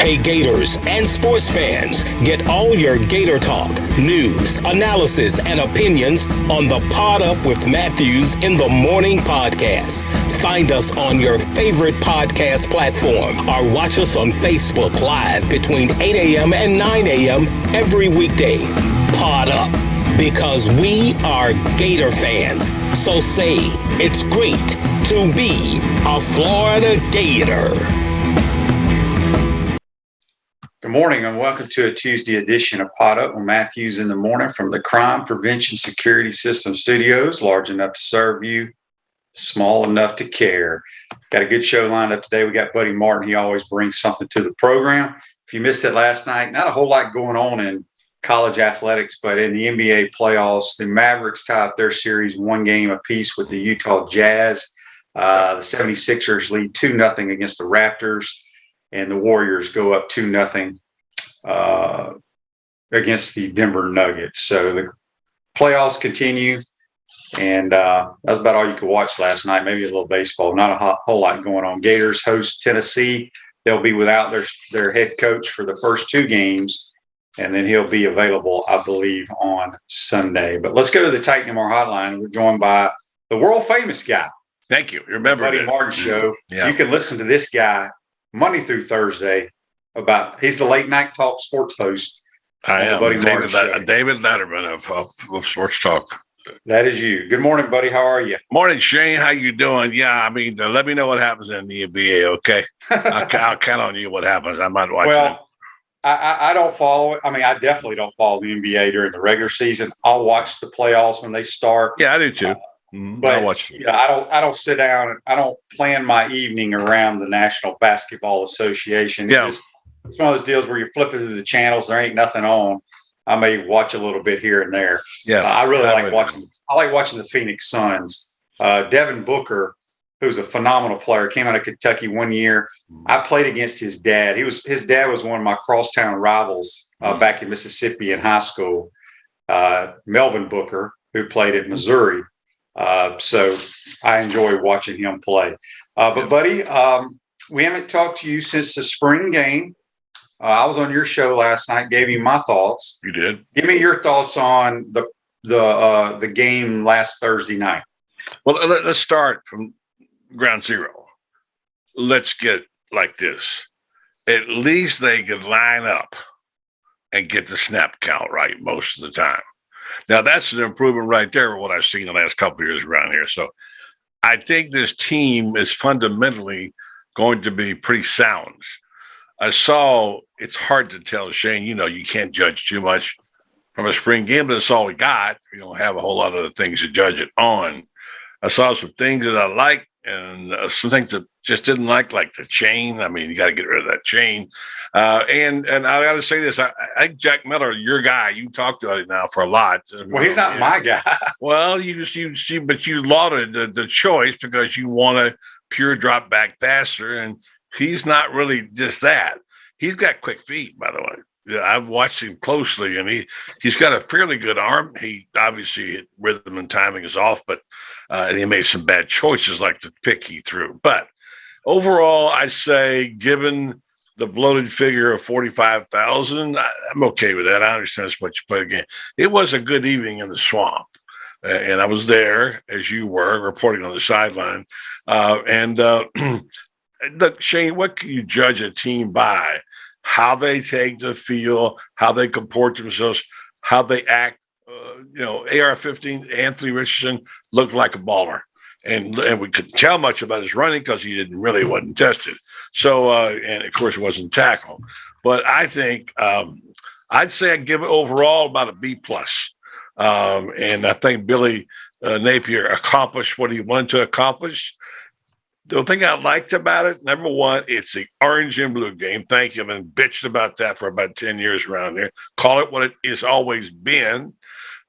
Hey Gators and sports fans, get all your Gator talk, news, analysis, and opinions on the Pod Up with Matthews in the Morning podcast. Find us on your favorite podcast platform or watch us on Facebook Live between 8 a.m. and 9 a.m. every weekday. Pod Up, because we are Gator fans. So say it's great to be a Florida Gator. Good morning and welcome to a Tuesday edition of Pod Up with Matthews in the Morning from the Crime Prevention Security System Studios, large enough to serve you, small enough to care. Got a good show lined up today. We got Buddy Martin. He always brings something to the program. If you missed it last night, not a whole lot going on in college athletics, but in the NBA playoffs, the Mavericks tie up their series one game apiece with the Utah Jazz. The 76ers lead 2-0 against the Raptors. And the Warriors go up 2-0 against the Denver Nuggets. So the playoffs continue, and that's about all you could watch last night. Maybe a little baseball, not a whole lot going on. Gators host Tennessee. They'll be without their head coach for the first two games, and then he'll be available, I believe, on Sunday. But let's go to the Titan MR hotline. We're joined by the world-famous guy. Thank you. Remember Buddy Martin Show. Yeah. You can listen to this guy Monday through Thursday. He's the late night talk sports host. I am Buddy Martin Show. David Letterman of Sports Talk. That is you. Good morning, buddy. How are you? Morning, Shane. How you doing? Yeah, I mean, let me know what happens in the NBA, okay? I'll count on you what happens. I might watch it. I don't follow it. I mean, I definitely don't follow the NBA during the regular season. I'll watch the playoffs when they start. Yeah, I do too. But I don't sit down and I don't plan my evening around the National Basketball Association. Yeah. It's one of those deals where you're flipping through the channels. There ain't nothing on. I may watch a little bit here and there. Yeah. I really like watching. I like watching the Phoenix Suns. Devin Booker, who's a phenomenal player, came out of Kentucky one year. I played against his dad. His dad was one of my crosstown rivals back in Mississippi in high school. Melvin Booker, who played at Missouri. So I enjoy watching him play. But buddy, we haven't talked to you since the spring game. I was on your show last night, gave you my thoughts. You did. Give me your thoughts on the game last Thursday night. Well, let's start from ground zero. Let's get like this. At least they could line up and get the snap count right most of the time. Now, that's an improvement right there with what I've seen the last couple of years around here. So I think this team is fundamentally going to be pretty sound. It's hard to tell, Shane, you can't judge too much from a spring game, but it's all we got. We don't have a whole lot of other things to judge it on. I saw some things that I liked and some things that just didn't like the chain. I mean, you got to get rid of that chain. And I got to say this, I Jack Miller, your guy, you talked about it now for a lot. Well, he's not my guy. Well, you see, but you lauded the choice because you want a pure drop back passer, and he's not really just that. He's got quick feet, by the way. Yeah, I've watched him closely, and he's got a fairly good arm. He obviously rhythm and timing is off, but and he made some bad choices like the pick he threw. But overall, I say, given the bloated figure of 45,000, I'm okay with that. I understand it's what you play again. It was a good evening in the Swamp, and I was there as you were reporting on the sideline. Look, Shane, what can you judge a team by? How they take the field, how they comport themselves, how they act. AR-15, Anthony Richardson looked like a baller. And we couldn't tell much about his running because he wasn't tested. So, and of course, it wasn't tackled. But I think I'd say I'd give it overall about a B+. And I think Billy Napier accomplished what he wanted to accomplish. The thing I liked about it, number one, it's the orange and blue game. Thank you. I've been bitched about that for about 10 years around here. Call it what it has always been.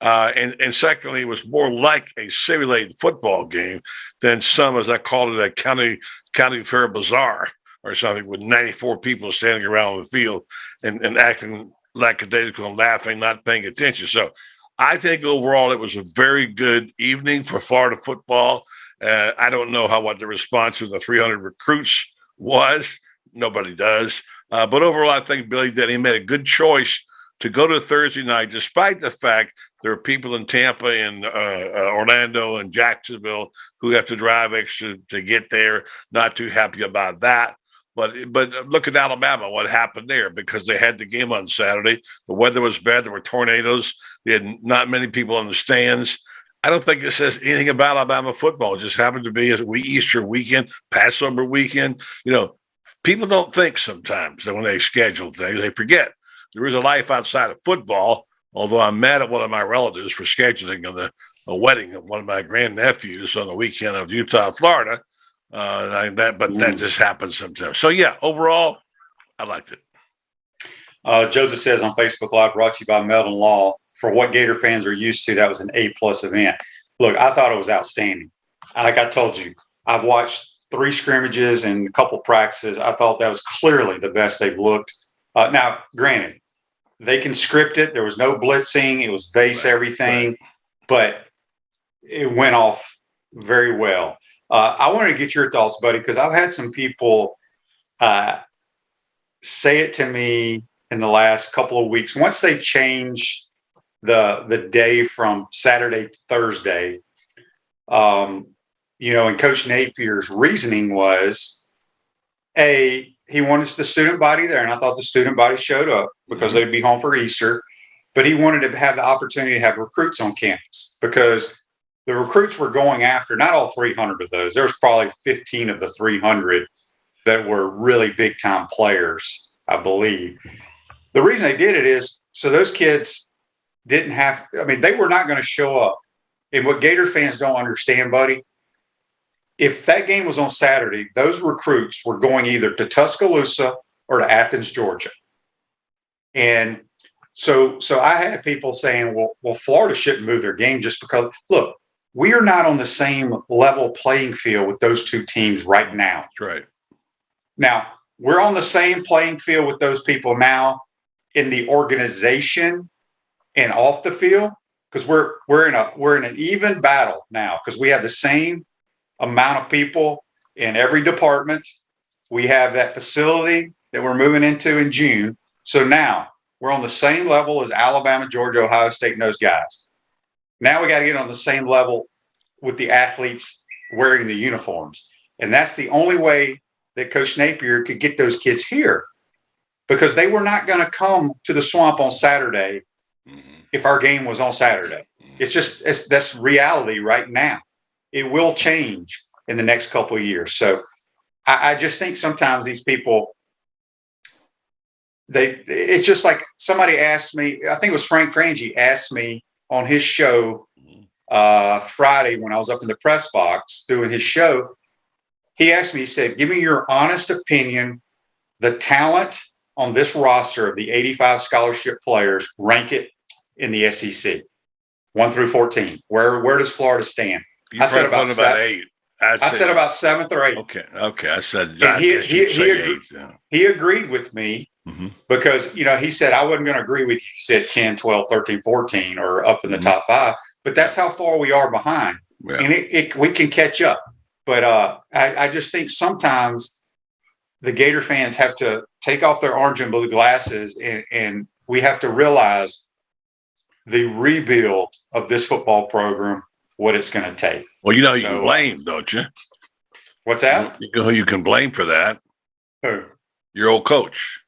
And secondly, it was more like a simulated football game than some, as I called it, a county fair bazaar or something with 94 people standing around the field and acting lackadaisical and laughing, not paying attention. So I think overall it was a very good evening for Florida football. I don't know what the response to the 300 recruits was. Nobody does. But overall, I think Billy did. He made a good choice to go to Thursday night, despite the fact there are people in Tampa and Orlando and Jacksonville who have to drive extra to get there. Not too happy about that. But look at Alabama, what happened there, because they had the game on Saturday. The weather was bad. There were tornadoes. They had not many people in the stands. I don't think it says anything about Alabama football. It just happened to be a Easter weekend, Passover weekend. People don't think sometimes that when they schedule things, they forget there is a life outside of football. Although I'm mad at one of my relatives for scheduling a wedding of one of my grandnephews on the weekend of Utah, Florida. That just happens sometimes. So yeah, overall, I liked it. Joseph says on Facebook Live, brought to you by Meldon Law. For what Gator fans are used to, that was an A+ event. Look, I thought it was outstanding. Like I told you, I've watched 3 scrimmages and a couple practices. I thought that was clearly the best they've looked. Now, granted, they can script it. There was no blitzing. It was base everything, but it went off very well. I wanted to get your thoughts, buddy, because I've had some people say it to me in the last couple of weeks. Once they changed the day from Saturday to Thursday, and Coach Napier's reasoning was, he wanted the student body there, and I thought the student body showed up because they'd be home for Easter, but he wanted to have the opportunity to have recruits on campus because the recruits were going after not all 300 of those. There was probably 15 of the 300 that were really big time players, I believe. The reason they did it is so those kids they were not going to show up. And what Gator fans don't understand, buddy, if that game was on Saturday, those recruits were going either to Tuscaloosa or to Athens, Georgia. And so I had people saying, well, Florida shouldn't move their game just because, look, we are not on the same level playing field with those two teams right now. That's right. Now, we're on the same playing field with those people now in the organization and off the field because we're in an even battle now because we have the same amount of people in every department. We have that facility that we're moving into in June. So now we're on the same level as Alabama, Georgia, Ohio State, and those guys. Now we got to get on the same level with the athletes wearing the uniforms. And that's the only way that Coach Napier could get those kids here because they were not going to come to the Swamp on Saturday if our game was on Saturday. That's reality right now. It will change in the next couple of years. So I just think sometimes these people, it's just like somebody asked me, I think it was Frank Frangie asked me on his show Friday when I was up in the press box doing his show. He asked me, he said, give me your honest opinion, the talent on this roster of the 85 scholarship players, rank it in the SEC, 1 through 14. Where does Florida stand? I said about 8. I said about 7th or 8th. Okay. I said he agreed with me because, he said, I wasn't going to agree with you. He said 10, 12, 13, 14 or up in the top 5. But that's how far we are behind. Yeah. And we can catch up. But I just think sometimes the Gator fans have to take off their orange and blue glasses and we have to realize the rebuild of this football program, what it's going to take. Well, you can blame, don't you? What's that? You can blame for that. Who? Your old coach.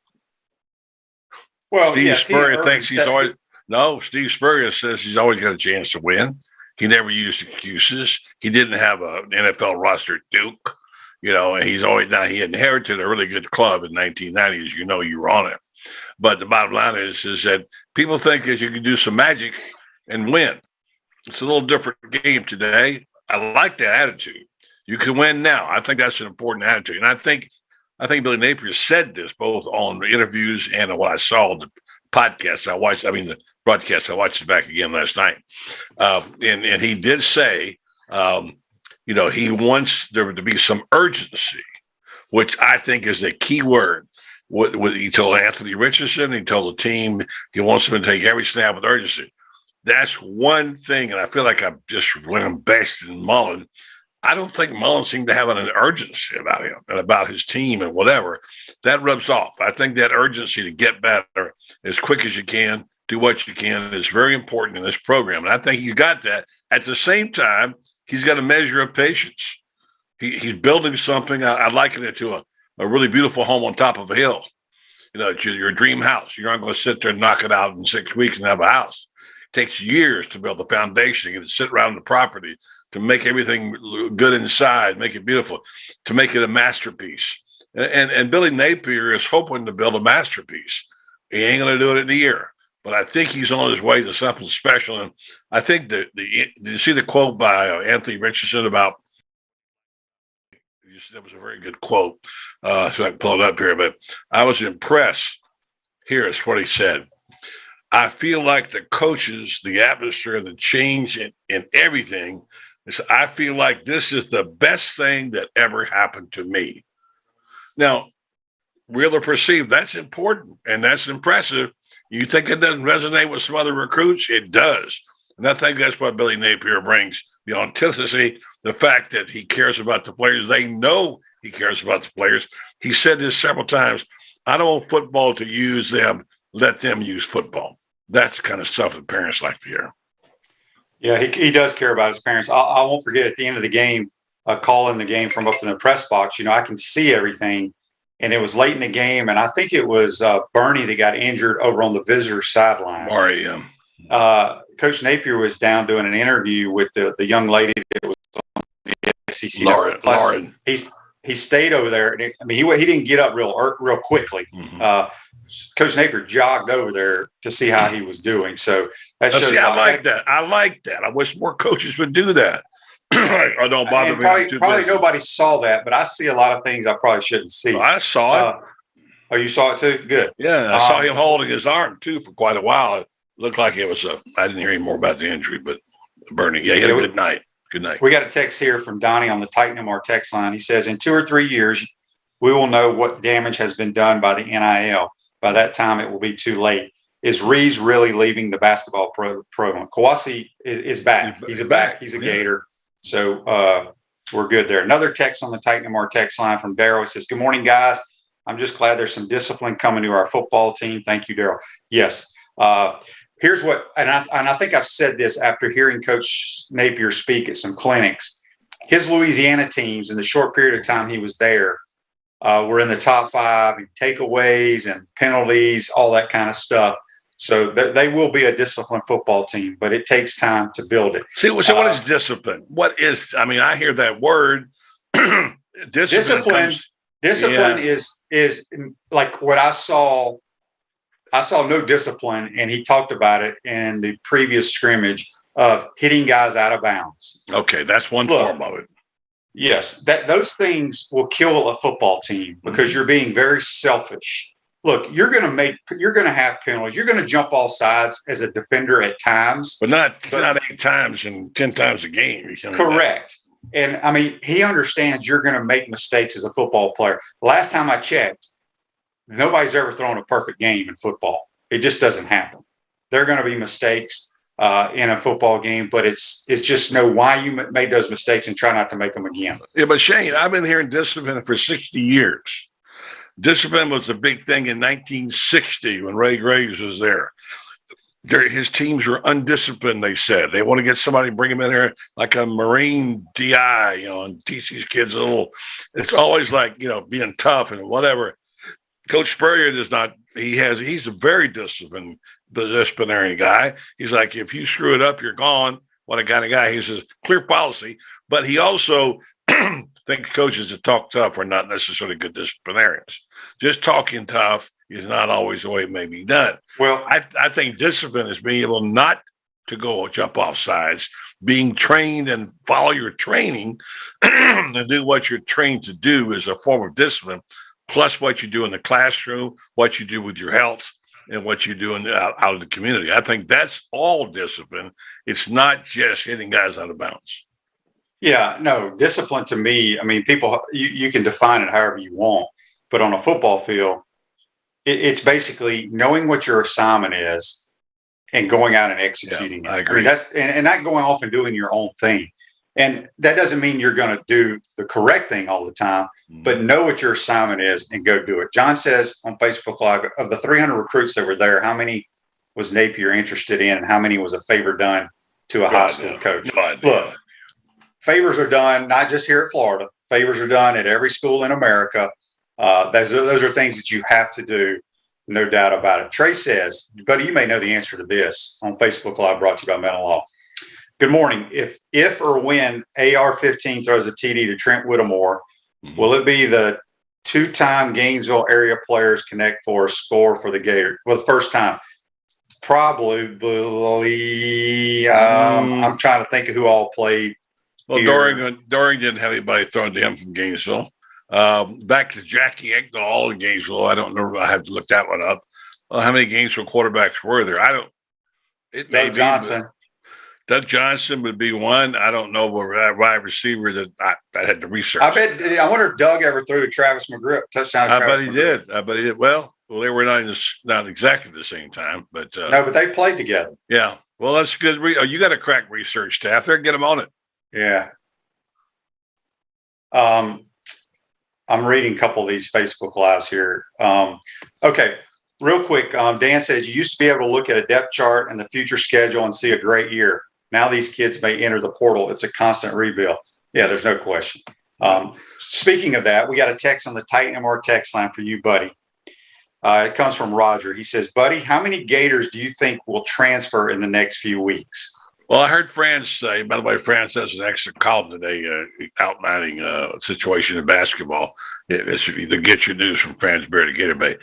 Well, Steve Spurrier thinks he's always – no, Steve Spurrier says he's always got a chance to win. He never used excuses. He didn't have an NFL roster at Duke, and he inherited a really good club in 1990, as you know, you were on it. But the bottom line is that people think that you can do some magic and win. It's a little different game today. I like that attitude. You can win now. I think that's an important attitude. And I think Billy Napier said this both on the interviews and what I saw on the podcast the broadcast. I watched it back again last night. And he did say, he wants there to be some urgency, which I think is a key word. What he told Anthony Richardson, he told the team he wants them to take every snap with urgency. That's one thing, and I feel like I'm just lambasting Mullen. I don't think Mullen seemed to have an urgency about him and about his team and whatever. That rubs off. I think that urgency to get better as quick as you can, do what you can, is very important in this program. And I think he got that. At the same time, he's got a measure of patience. He's building something. I liken it to a really beautiful home on top of a hill. You know, it's your dream house. You're not going to sit there and knock it out in 6 weeks and have a house. It takes years to build the foundation, to get to sit around the property, to make everything good inside, make it beautiful, to make it a masterpiece. And Billy Napier is hoping to build a masterpiece. He ain't going to do it in a year, but I think he's on his way to something special. And I think did you see the quote by Anthony Richardson about? That was a very good quote. So I can pull it up here, but I was impressed. Here's what he said. I feel like the coaches, the atmosphere, the change in everything. I feel like this is the best thing that ever happened to me. Now, real or perceived, that's important and that's impressive. You think it doesn't resonate with some other recruits? It does. And I think that's what Billy Napier brings, the authenticity, the fact that he cares about the players. They know he cares about the players. He said this several times. I don't want football to use them. Let them use football. That's the kind of stuff that parents like to hear. Yeah, he does care about his parents. I won't forget at the end of the game, a call in the game from up in the press box. You know, I can see everything. And it was late in the game. And I think it was Bernie that got injured over on the visitor sideline. Coach Napier was down doing an interview with the young lady that was on the SEC. Lauren. He stayed over there. And he didn't get up real quickly. Mm-hmm. Coach Napier jogged over there to see how he was doing. So that shows. I like that. I wish more coaches would do that. I don't bother me. Probably nobody saw that, but I see a lot of things I probably shouldn't see. I saw it. Oh, you saw it too? Good. Yeah, I saw him holding his arm too for quite a while. It looked like it was I didn't hear any more about the injury, but Bernie, he had a good night. Good night. We got a text here from Donnie on the Titan MR text line. He says, in 2 or 3 years, we will know what damage has been done by the NIL. By that time, it will be too late. Is Reeves really leaving the basketball program? Kawasi is back. He's back. He's a Gator. So we're good there. Another text on the Titan MR text line from Daryl. It says, good morning, guys. I'm just glad there's some discipline coming to our football team. Thank you, Daryl. Yes. Here's what, and I think I've said this after hearing Coach Napier speak at some clinics. His Louisiana teams, in the short period of time he was there, were in the top 5 in takeaways and penalties, all that kind of stuff. So they will be a disciplined football team, but it takes time to build it. So what is discipline? What is? I mean, I hear that word. Discipline is like what I saw. I saw no discipline, and he talked about it in the previous scrimmage of hitting guys out of bounds. Okay, that's one form of it. Yes, those things will kill a football team because you're being very selfish. Look, you're going to have penalties. You're going to jump all sides as a defender at times, but not 8 times and 10 times a game. Correct. And I mean, he understands you're going to make mistakes as a football player. Last time I checked, nobody's ever thrown a perfect game in football. It just doesn't happen. There are going to be mistakes in a football game, but it's just know why you made those mistakes and try not to make them again. Yeah, but Shane, I've been hearing discipline for 60 years. Discipline was a big thing in 1960 when Ray Graves was there. His teams were undisciplined, they said. They want to get somebody, bring him in there like a Marine DI, and teach these kids a little. It's always like, being tough and whatever. Coach Spurrier does not, he's a very disciplinary guy. He's like, if you screw it up, you're gone. What a kind of guy. He says, clear policy. But he also thinks coaches that talk tough are not necessarily good disciplinarians. Just talking tough is not always the way it may be done. Well, I think discipline is being able not to go jump off sides, being trained and follow your training and do what you're trained to do is a form of discipline, plus what you do in the classroom, what you do with your health, and what you do out of the community. I think that's all discipline. It's not just hitting guys out of bounds. Yeah, no, discipline to me, I mean, people, you can define it however you want, but on a football field, it's basically knowing what your assignment is and going out and executing it. I agree. I mean, that's and not going off and doing your own thing. And that doesn't mean you're going to do the correct thing all the time, but know what your assignment is and go do it. John says on Facebook Live, of the 300 recruits that were there, how many was Napier interested in and how many was a favor done to a high school coach? Look, favors are done not just here at Florida. Favors are done at every school in America. Those are things that you have to do, no doubt about it. Trey says, buddy, you may know the answer to this on Facebook Live, brought to you by Mental Law. Good morning. If or when AR-15 throws a TD to Trent Whittemore, will it be the two-time Gainesville area players connect for a score for the Gators? Well, the first time. Probably. I'm trying to think of who all played. Well, Doring didn't have anybody thrown to him from Gainesville. Back to Jackie Ekdahl in Gainesville. I don't know. I have to look that one up. How many Gainesville quarterbacks were there? Doug Johnson. Doug Johnson would be one. I don't know what wide receiver that I had to research. I wonder if Doug ever threw to Travis McGriff, touchdown. I bet he did. Well, they were not exactly the same time, but no, but they played together. Yeah. Well, that's good. You got a crack research staff there. Get them on it. Yeah. I'm reading a couple of these Facebook Lives here. Okay. Real quick. Dan says you used to be able to look at a depth chart and the future schedule and see a great year. Now these kids may enter the portal. It's a constant rebuild. Yeah, there's no question. Speaking of that, we got a text on the Titan MR text line for you, buddy. It comes from Roger. He says, buddy, how many Gators do you think will transfer in the next few weeks? Well, I heard Franz say, by the way, Franz has an extra column today outlining a situation in basketball. It's to get your news from Franz Bear to Gator Bay.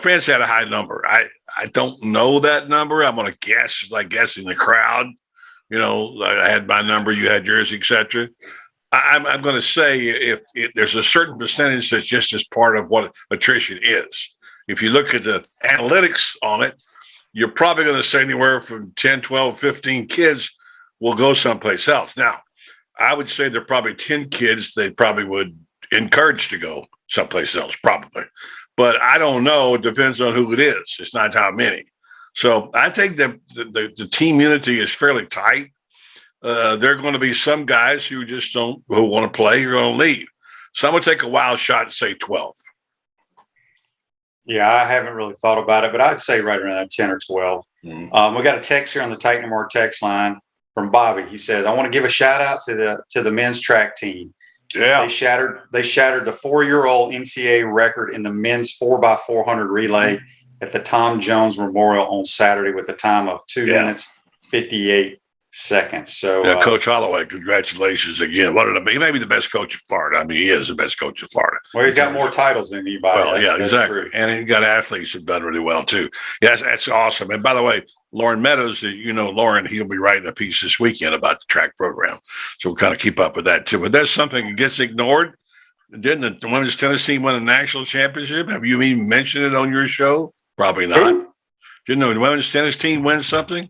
Franz had a high number. I don't know that number. I'm going to guess, like guessing the crowd. I had my number, you had yours, etc. I'm going to say if there's a certain percentage that's just as part of what attrition is. If you look at the analytics on it, you're probably going to say anywhere from 10, 12, 15 kids will go someplace else. Now, I would say there are probably 10 kids they probably would encourage to go someplace else, probably. But I don't know. It depends on who it is. It's not how many. So I think that the team unity is fairly tight. There are going to be some guys who want to play, who are going to leave. So I'm going to take a wild shot and say 12. Yeah, I haven't really thought about it, but I'd say right around 10 or 12. We got a text here on the Titan MR text line from Bobby. He says, I want to give a shout out to the men's track team. Yeah. They shattered the 4-year-old NCAA record in the men's 4x400 relay at the Tom Jones Memorial on Saturday with a time of 2 minutes, 58 seconds. So, Coach Holloway, congratulations again. He may be the best coach of Florida. I mean, he is the best coach of Florida. Well, he's got more titles than anybody. Well, yeah, exactly. True. And he got athletes who've done really well too. Yes, that's awesome. And by the way, Lauren Meadows, Lauren, he'll be writing a piece this weekend about the track program. So we'll kind of keep up with that too. But there's something that gets ignored. Didn't the women's tennis team win a national championship? Have you even mentioned it on your show? Probably not. Who? Didn't the women's tennis team win something?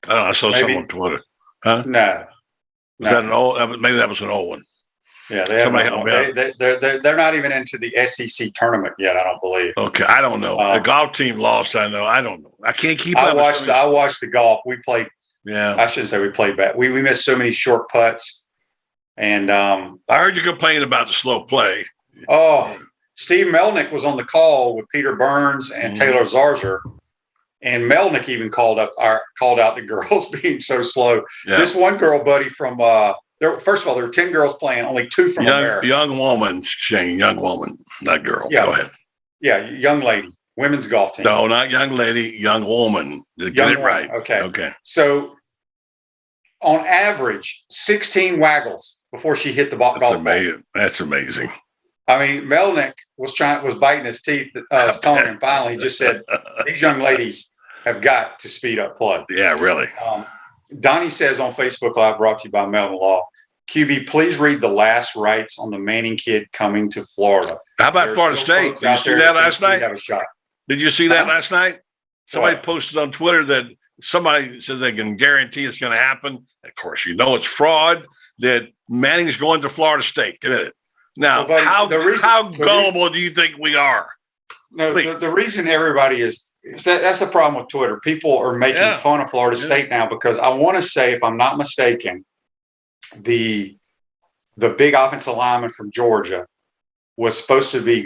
I don't know. I saw something on Twitter. Huh? No. Was that an old? Maybe that was an old one. Yeah, they're not even into the SEC tournament yet. I don't believe. Okay, I don't know. The golf team lost. I know. I don't know. I can't keep. I watched the golf. We played. Yeah, I shouldn't say we played bad. We missed so many short putts, and I heard you complain about the slow play. Oh, Steve Melnick was on the call with Peter Burns and Taylor Zarzer. And Melnick even called out the girls being so slow. Yeah. This one girl, buddy, from first of all, there were 10 girls playing, only 2 from America. Young woman, Shane, young woman, not girl. Yeah. Go ahead. Yeah, young lady, women's golf team. No, not young lady, young woman. Get it right. Okay. So on average, 16 waggles before she hit the golf ball. That's amazing. I mean, Melnick was biting his teeth, his tongue, and finally he just said, "These young ladies have got to speed up play." Yeah, really. Donnie says on Facebook Live, brought to you by Melvin Law, QB, please read the last rites on the Manning kid coming to Florida. How about Florida State? Did you see that last night? Have a shot. Did you see that last night? Somebody posted on Twitter that somebody says they can guarantee it's going to happen. Of course, it's fraud. That Manning's going to Florida State. Get it. Now, how gullible do you think we are? No, the reason everybody is that's the problem with Twitter. People are making fun of Florida State now because I want to say, if I'm not mistaken, the big offensive lineman from Georgia was supposed to be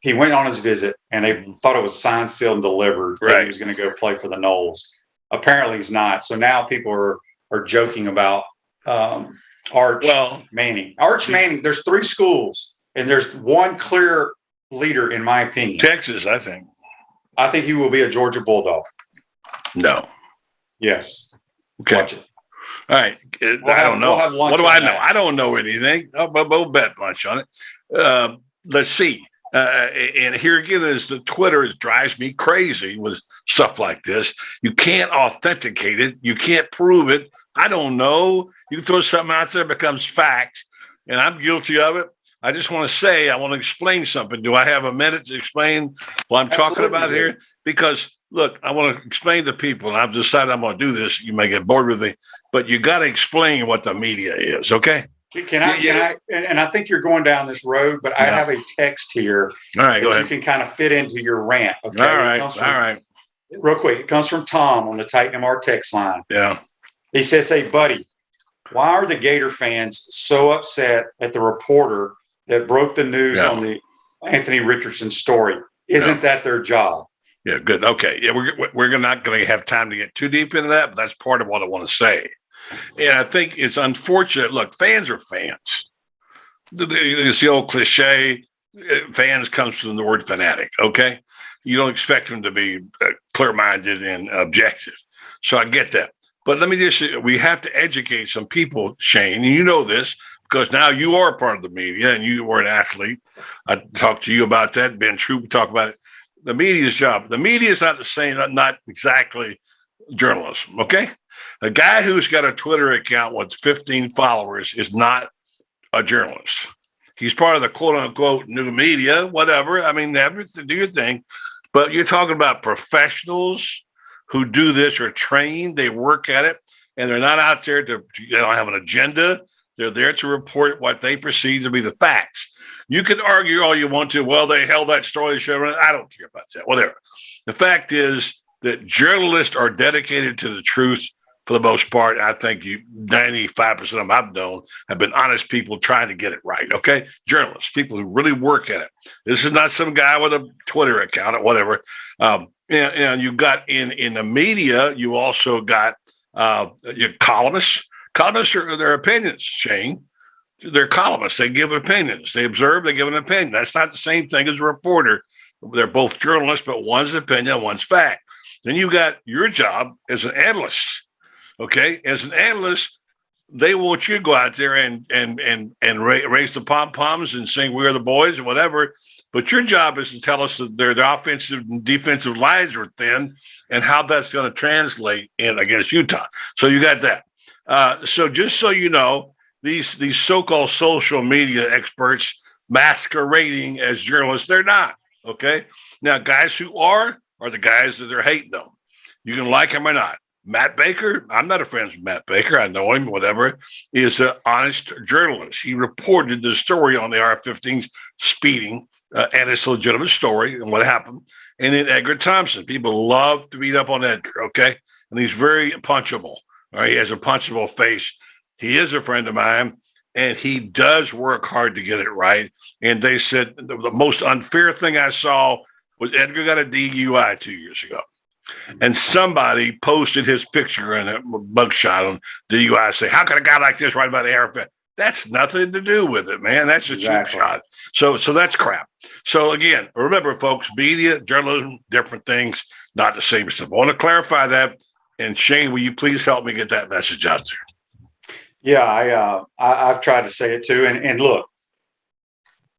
he went on his visit and they thought it was signed, sealed, and delivered that he was going to go play for the Noles. Apparently he's not. So now people are joking about Arch Manning. Arch Manning, there's 3 schools and there's one clear leader, in my opinion. Texas, I think. I think he will be a Georgia Bulldog. No. Yes. Okay. Watch it. All right. I don't know. What do I know? I don't know anything. But we'll bet lunch on it. Let's see. And here again is the Twitter. It drives me crazy with stuff like this. You can't authenticate it. You can't prove it. I don't know. You throw something out there, it becomes fact, and I'm guilty of it. I just want to say, I want to explain something. Do I have a minute to explain what I'm talking about here? Because look, I want to explain to people, and I've decided I'm going to do this. You may get bored with me, but you got to explain what the media is. Okay. Can I? And I think you're going down this road, but I have a text here. All right, go ahead. You can kind of fit into your rant. Okay. All right. Real quick, it comes from Tom on the Titan MR text line. Yeah. He says, "Hey, buddy, why are the Gator fans so upset at the reporter that broke the news on the Anthony Richardson story? Isn't that their job?" Yeah, good. Okay. Yeah, we're not going to have time to get too deep into that, but that's part of what I want to say. And I think it's unfortunate. Look, fans are fans. It's the old cliche. Fans comes from the word fanatic. Okay. You don't expect them to be clear-minded and objective. So I get that. But let me just say, we have to educate some people, Shane, and you know this because now you are part of the media and you were an athlete. I talked to you about that. Ben Troop, we talk about it. The media's job. The media is not the same, not exactly journalism. Okay. A guy who's got a Twitter account with 15 followers is not a journalist. He's part of the quote unquote new media, whatever. I mean, do your thing. But you're talking about professionals who do this are trained, they work at it, and they're not out there to have an agenda. They're there to report what they perceive to be the facts. You can argue all you want to. Well, they held that story. I don't care about that. Whatever. The fact is that journalists are dedicated to the truth for the most part. I think 95% of them I've known have been honest people trying to get it right. Okay. Journalists, people who really work at it. This is not some guy with a Twitter account or whatever. And you got in the media, you also got your columnists. Columnists are their opinions, Shane. They're columnists. They give opinions. They observe, they give an opinion. That's not the same thing as a reporter. They're both journalists, but one's opinion, one's fact. Then you got your job as an analyst. Okay, as an analyst, they want you to go out there and raise the pom poms and sing "We Are the Boys" and whatever. But your job is to tell us that their offensive and defensive lines are thin and how that's going to translate in against Utah. So you got that. So just so you know, these so-called social media experts masquerading as journalists, they're not. Okay, now guys who are the guys that they're hating on. You can like him or not. Matt Baker, I'm not a friend with Matt Baker. I know him, whatever, is an honest journalist. He reported the story on the AR-15's speeding, and it's a legitimate story and what happened. And then Edgar Thompson. People love to beat up on Edgar, okay? And he's very punchable. All right, he has a punchable face. He is a friend of mine, and he does work hard to get it right. And they said the most unfair thing I saw was Edgar got a DUI 2 years ago. And somebody posted his picture and a mugshot on DUI saying, how could a guy like this write about AR-15? That's nothing to do with it, man. That's just a shot. So that's crap. So again, remember, folks, media, journalism, different things, not the same stuff. I want to clarify that. And Shane, will you please help me get that message out there? Yeah, I've tried to say it too. And look,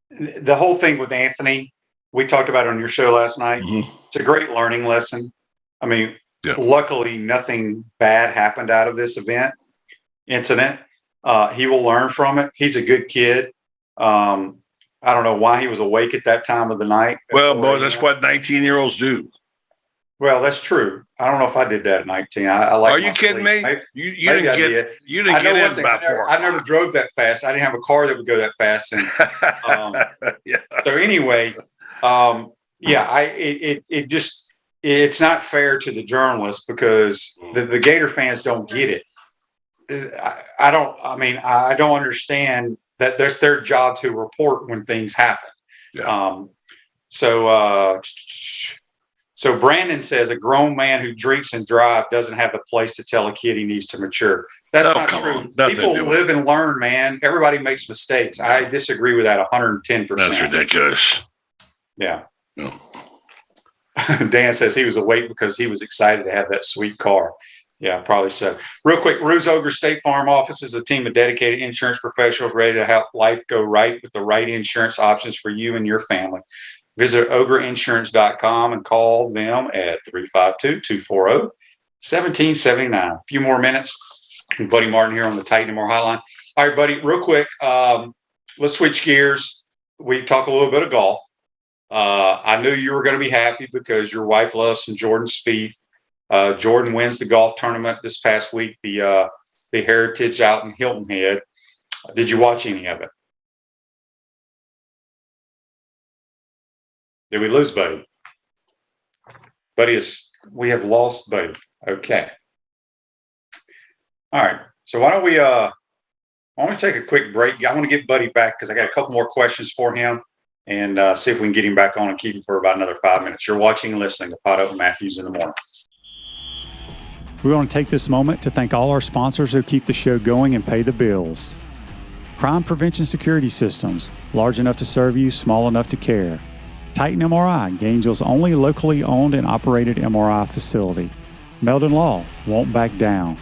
the whole thing with Anthony, we talked about it on your show last night. Mm-hmm. It's a great learning lesson. I mean, luckily, nothing bad happened out of this incident. He will learn from it. He's a good kid. I don't know why he was awake at that time of the night. Well, boy, that's what 19-year-olds do. Well, that's true. I don't know if I did that at 19. I like. Are you kidding me? You didn't get in by 4 I never drove that fast. I didn't have a car that would go that fast. And so anyway, it's not fair to the journalists because the Gator fans don't get it. I don't. I mean, I don't understand that. That's their job to report when things happen. Yeah. So Brandon says a grown man who drinks and drives doesn't have the place to tell a kid he needs to mature. That's not true. People live and learn, man. Everybody makes mistakes. I disagree with that 110%. That's ridiculous. Yeah. No. Dan says he was awake because he was excited to have that sweet car. Yeah, probably so. Real quick, Ruse Ogre State Farm Office is a team of dedicated insurance professionals ready to help life go right with the right insurance options for you and your family. Visit ogreinsurance.com and call them at 352-240-1779. A few more minutes. Buddy Martin here on the Titan More Hotline. All right, buddy, real quick, let's switch gears. We talk a little bit of golf. I knew you were going to be happy because your wife loves some Jordan Spieth. Jordan wins the golf tournament this past week, the Heritage out in Hilton Head. Did you watch any of it? Did we lose Buddy? We have lost Buddy. Okay. All right. So why don't we take a quick break? I want to get Buddy back because I got a couple more questions for him and see if we can get him back on and keep him for about another 5 minutes. You're watching and listening to Pot Up with Matthews in the Morning. We want to take this moment to thank all our sponsors who keep the show going and pay the bills. Crime Prevention Security Systems, large enough to serve you, small enough to care. Titan MRI, Gainesville's only locally owned and operated MRI facility. Meldon Law, won't back down.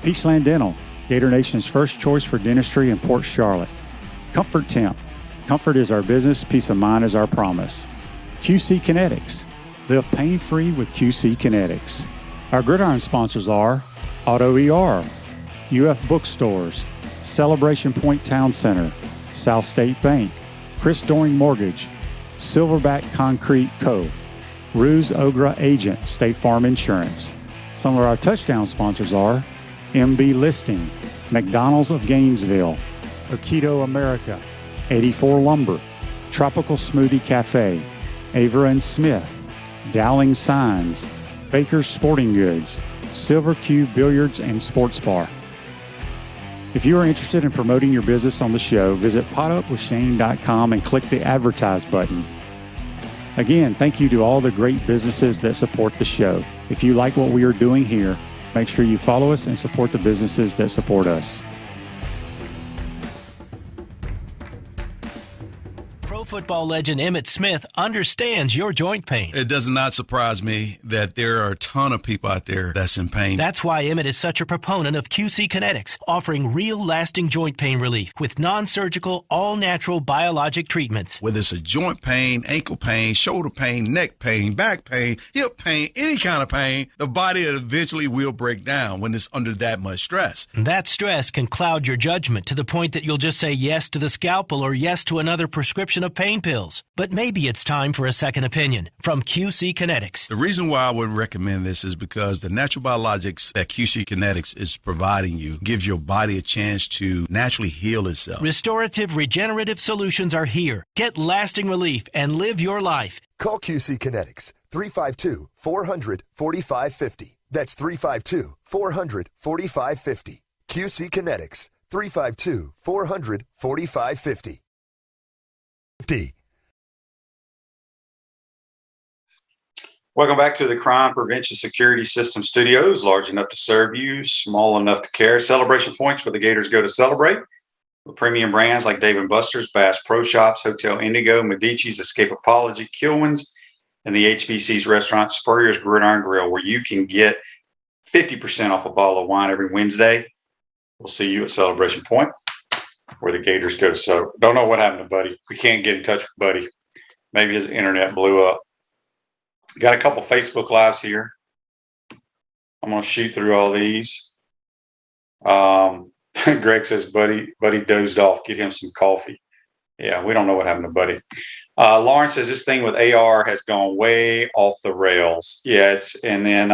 Peachland Dental, Gator Nation's first choice for dentistry in Port Charlotte. Comfort Temp, comfort is our business, peace of mind is our promise. QC Kinetics, live pain-free with QC Kinetics. Our Gridiron sponsors are Auto ER, UF Bookstores, Celebration Point Town Center, South State Bank, Chris Doring Mortgage, Silverback Concrete Co., Ruse Ogre Agent, State Farm Insurance. Some of our touchdown sponsors are MB Listing, McDonald's of Gainesville, Aikido America, 84 Lumber, Tropical Smoothie Cafe, Ava and Smith, Dowling Signs, Baker's Sporting Goods, Silver Q Billiards and Sports Bar. If you are interested in promoting your business on the show, visit potupwithshane.com and click the advertise button. Again, thank you to all the great businesses that support the show. If you like what we are doing here, make sure you follow us and support the businesses that support us. Football legend Emmitt Smith understands your joint pain. It does not surprise me that there are a ton of people out there that's in pain. That's why Emmitt is such a proponent of QC Kinetics, offering real lasting joint pain relief with non-surgical, all-natural biologic treatments. Whether it's a joint pain, ankle pain, shoulder pain, neck pain, back pain, hip pain, any kind of pain, the body eventually will break down when it's under that much stress. That stress can cloud your judgment to the point that you'll just say yes to the scalpel or yes to another prescription of pain pills. But maybe it's time for a second opinion from QC Kinetics. The reason why I would recommend this is because the natural biologics that QC Kinetics is providing you gives your body a chance to naturally heal itself. Restorative, regenerative solutions are here. Get lasting relief and live your life. Call QC Kinetics 352-400-4550. That's 352-400-4550. QC Kinetics 352-400-4550. Welcome back to the Crime Prevention Security System Studios, large enough to serve you, small enough to care. Celebration Points, where the Gators go to celebrate. With premium brands like Dave & Buster's, Bass Pro Shops, Hotel Indigo, Medici's, Escapeology, Kilwins, and the HBC's restaurant, Spurrier's Gridiron Grill, where you can get 50% off a bottle of wine every Wednesday. We'll see you at Celebration Point, where the Gators go. So don't know what happened to Buddy. We can't get in touch with Buddy. Maybe his internet blew up. Got a couple Facebook Lives here. I'm going to shoot through all these. Greg says, Buddy dozed off. Get him some coffee. Yeah, we don't know what happened to Buddy. Lauren says, this thing with AR has gone way off the rails. Yeah, and then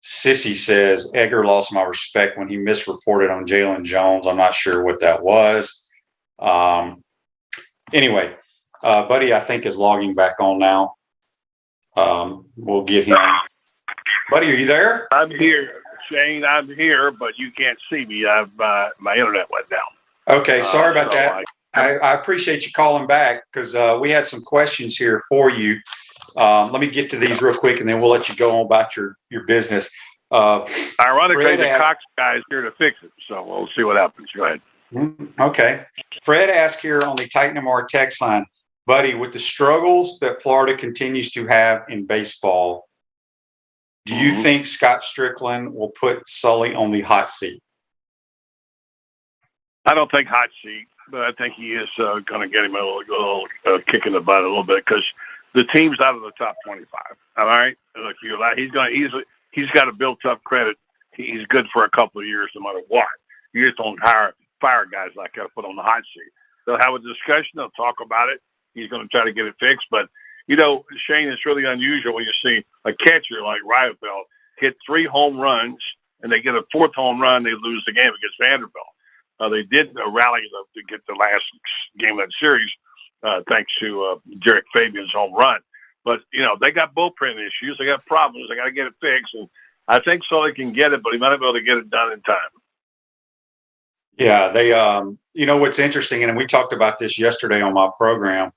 Sissy says, Edgar lost my respect when he misreported on Jalen Jones. I'm not sure what that was. Anyway, Buddy, I think, is logging back on now. We'll get him. Buddy, are you there? I'm here. Shane. I'm here, but you can't see me. My internet went down. Okay, sorry about so that. I appreciate you calling back because we had some questions here for you. Let me get to these real quick, and then we'll let you go on about your business. Ironically, Fred the asked- Cox guy is here to fix it, so we'll see what happens. Go ahead. Okay. Fred asked here on the Titan MR text line, buddy, with the struggles that Florida continues to have in baseball, do you think Scott Strickland will put Sully on the hot seat? I don't think hot seat, but I think he is going to get him a little kick in the butt a little bit because the team's out of the top 25. All right, look, he's got a built-up credit. He's good for a couple of years, no matter what. You just don't fire guys like that, put on the hot seat. They'll have a discussion. They'll talk about it. He's going to try to get it fixed. But, Shane, it's really unusual when you see a catcher like Ryefeldt hit 3 home runs and they get a 4th home run, they lose the game against Vanderbilt. They did rally to get the last game of that series thanks to Derek Fabian's home run. But, they got bullpen issues. They got problems. They got to get it fixed. And I think Sully can get it, but he might not be able to get it done in time. Yeah, they, what's interesting, and we talked about this yesterday on my program,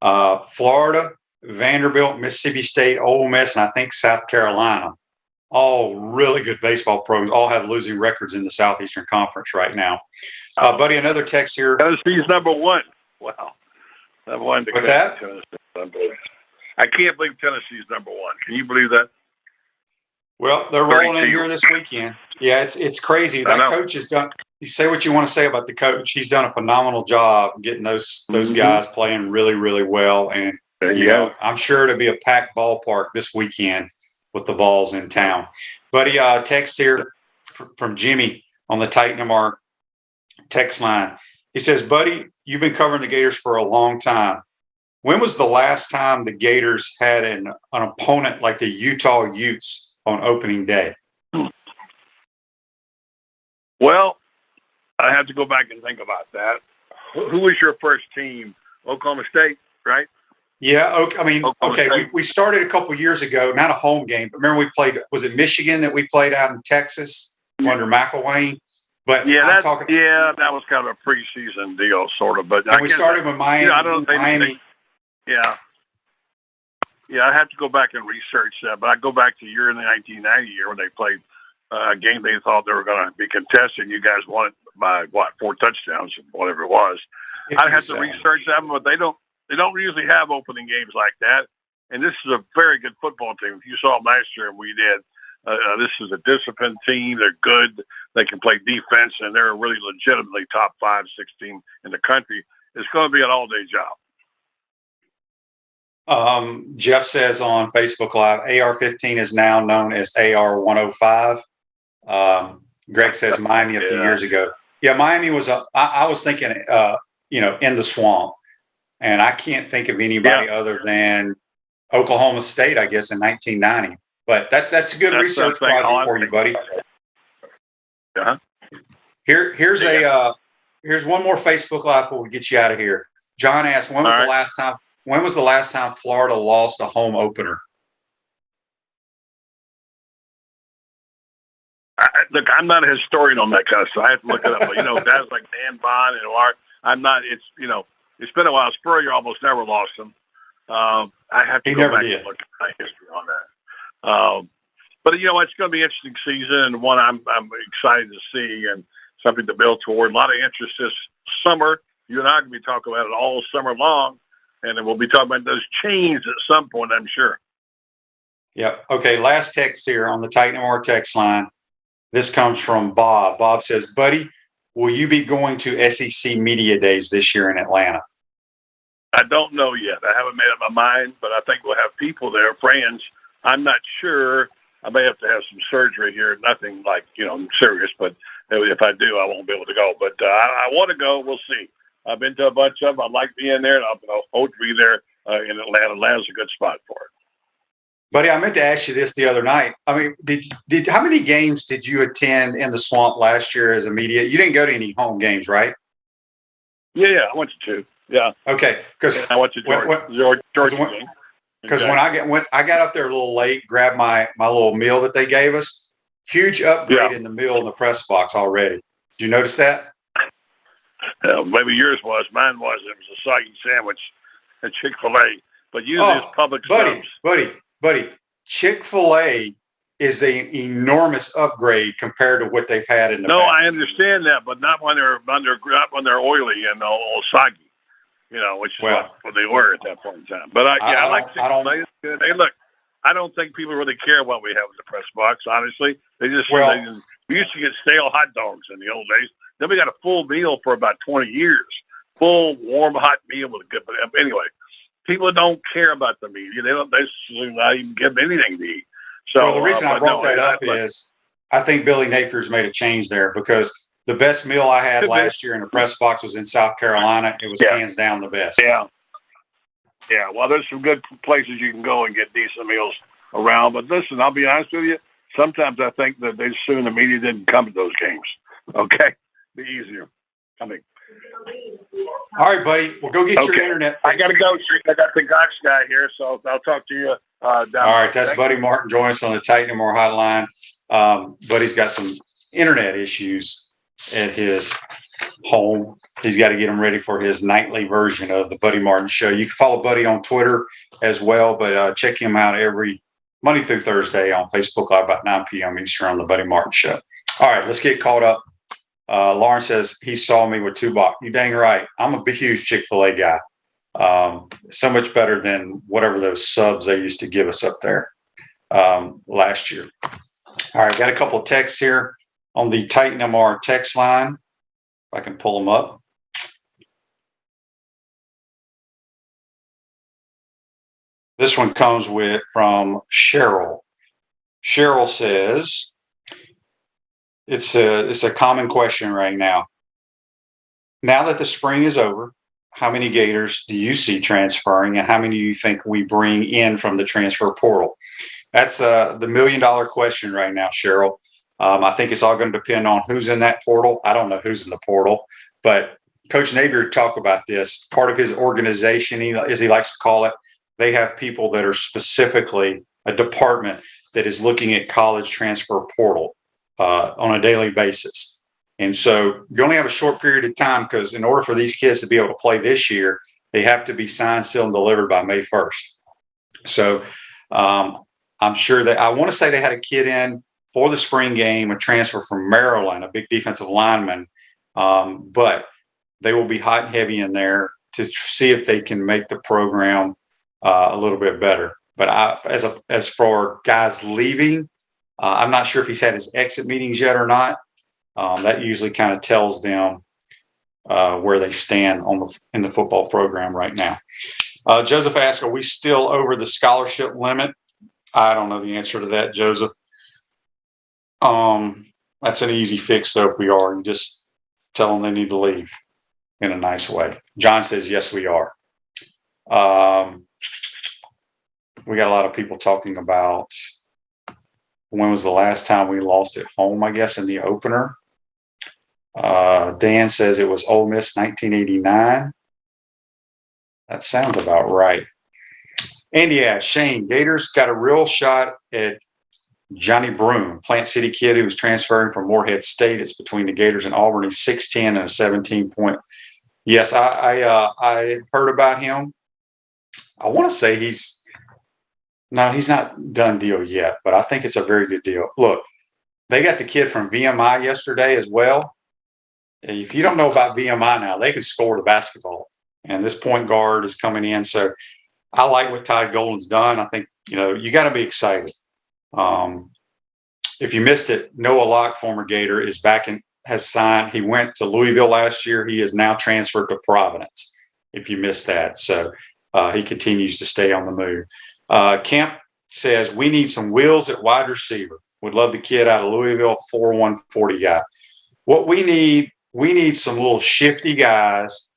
Florida, Vanderbilt, Mississippi State, Ole Miss, and I think South Carolina, all really good baseball programs, all have losing records in the Southeastern Conference right now. Buddy, another text here. Tennessee's number 1. Wow. Number 1. What's that? I can't believe Tennessee's number 1. Can you believe that? Well, they're rolling in here this weekend. Yeah, it's crazy. That coach has done. You say what you want to say about the coach. He's done a phenomenal job getting those guys playing really, really well. And I'm sure it'll be a packed ballpark this weekend with the Vols in town. Buddy, text here from Jimmy on the Titan MR text line. He says, buddy, you've been covering the Gators for a long time. When was the last time the Gators had an opponent like the Utah Utes on opening day? Well, I have to go back and think about that. Who was your first team? Oklahoma State, right? Yeah. We started a couple years ago, not a home game, but remember we played, was it Michigan that we played out in Texas under McElwain? But that was kind of a preseason deal, sort of. But we started with Miami. Yeah, I have to go back and research that. But I go back to in the 1990 year when they played a game they thought they were going to be contested. You guys won it by 4 touchdowns, whatever it was. I have to research that, but they don't usually have opening games like that. And this is a very good football team. If you saw them last year, we did. This is a disciplined team. They're good. They can play defense, and they're a really legitimately top 5, 6 team in the country. It's going to be an all-day job. Jeff says on Facebook Live, AR-15 is now known as AR-105. Greg says Miami a few years ago. Yeah, Miami was I was thinking, in the swamp. And I can't think of anybody other than Oklahoma State, I guess, in 1990. But that's a good research project for you, buddy. Yeah. Here's one more Facebook Live before we get you out of here. John asked, when was the last time Florida lost a home opener? Look, I'm not a historian on that kind of stuff. I have to look it up. But, guys like Dan Bond and Art, I'm not. It's been a while. Spurrier almost never lost them. I have to go back and look at my history on that. But it's going to be an interesting season, and one I'm excited to see, and something to build toward. A lot of interest this summer. You and I are going to be talking about it all summer long, and then we'll be talking about those chains at some point, I'm sure. Yeah. Okay. Last text here on the Titan MR text line. This comes from Bob. Bob says, buddy, will you be going to SEC Media Days this year in Atlanta? I don't know yet. I haven't made up my mind, but I think we'll have people there, friends. I'm not sure. I may have to have some surgery here. Nothing like, serious, but if I do, I won't be able to go. But I want to go. We'll see. I've been to a bunch of them. I like being there, and I'll hope to be there in Atlanta. Atlanta's a good spot for it. Buddy, I meant to ask you this the other night. I mean, did how many games did you attend in the swamp last year as a media? You didn't go to any home games, right? Yeah, I went to 2. Yeah. Okay, because I went to Georgia game. Because when I got up there a little late, grabbed my little meal that they gave us, Huge upgrade in the meal in the press box already. Did you notice that? Maybe yours was. Mine was. It was a soggy sandwich at Chick-fil-A. But usually it's public subs. Buddy, Chick-fil-A is an enormous upgrade compared to what they've had in the past. I understand that, but not when they're oily and all soggy. Which is what they were at that point in time. But I like Chick-fil-A. Hey, look, I don't think people really care what we have in the press box. Honestly, we used to get stale hot dogs in the old days. Then we got a full meal for about 20 years, full warm hot meal with a good. But anyway, people don't care about the media. They not even give them anything to eat. So the reason I brought that up is I think Billy Napier's made a change there, because the best meal I had last year in the press box was in South Carolina. It was hands down the best. Yeah. Well, there's some good places you can go and get decent meals around. But listen, I'll be honest with you. Sometimes I think that they assume the media didn't come to those games. Okay, be easier. All right, buddy. Well, go get your internet. I got to go. I got the Gox guy here, so I'll talk to you. All right, that's Buddy Martin joining us on the Titan & More hotline. Buddy's got some internet issues at his home. He's got to get him ready for his nightly version of the Buddy Martin Show. You can follow Buddy on Twitter as well, but check him out every Monday through Thursday on Facebook Live about 9 p.m. Eastern on the Buddy Martin Show. All right, let's get caught up. Lauren says he saw me with $2. You dang right. I'm a big, huge Chick-fil-A guy. So much better than whatever those subs they used to give us up there last year. All right, got a couple of texts here on the Titan MR text line. If I can pull them up. This one comes from Cheryl. Cheryl says, it's a common question right now. Now that the spring is over, how many Gators do you see transferring, and how many do you think we bring in from the transfer portal? That's the $1 million question right now, Cheryl. I think it's all going to depend on who's in that portal. I don't know who's in the portal, but Coach Napier talked about this. Part of his organization, as he likes to call it, they have people that are specifically a department that is looking at college transfer portal on a daily basis. And so you only have a short period of time, because in order for these kids to be able to play this year, they have to be signed, sealed, and delivered by May 1st. So I'm sure that I want to say they had a kid in for the spring game, a transfer from Maryland, a big defensive lineman. But they will be hot and heavy in there to see if they can make the program a little bit better. But as for guys leaving, I'm not sure if he's had his exit meetings yet or not. That usually kind of tells them where they stand in the football program right now. Joseph asked, are we still over the scholarship limit? I don't know the answer to that, Joseph. That's an easy fix, though, if we are. You just tell them they need to leave in a nice way. John says, yes, we are. We got a lot of people talking about when was the last time we lost at home, I guess, in the opener. Dan says it was Ole Miss 1989. That sounds about right. Andy asks, Shane, Gators got a real shot at Johnny Broome, Plant City kid who was transferring from Morehead State. It's between the Gators and Auburn. He's 6'10" and a 17-point. Yes, I heard about him. I want to say he's not done deal yet, but I think it's a very good deal. Look, they got the kid from VMI yesterday as well. If you don't know about VMI now, they can score the basketball, and this point guard is coming in. So I like what Todd Golden's done. I think, you got to be excited. If you missed it, Noah Locke, former Gator, is back and has signed. He went to Louisville last year. He is now transferred to Providence, if you missed that. So he continues to stay on the move. Kemp says, we need some wheels at wide receiver. Would love the kid out of Louisville, 4'1", 40 guy. What we need some little shifty guys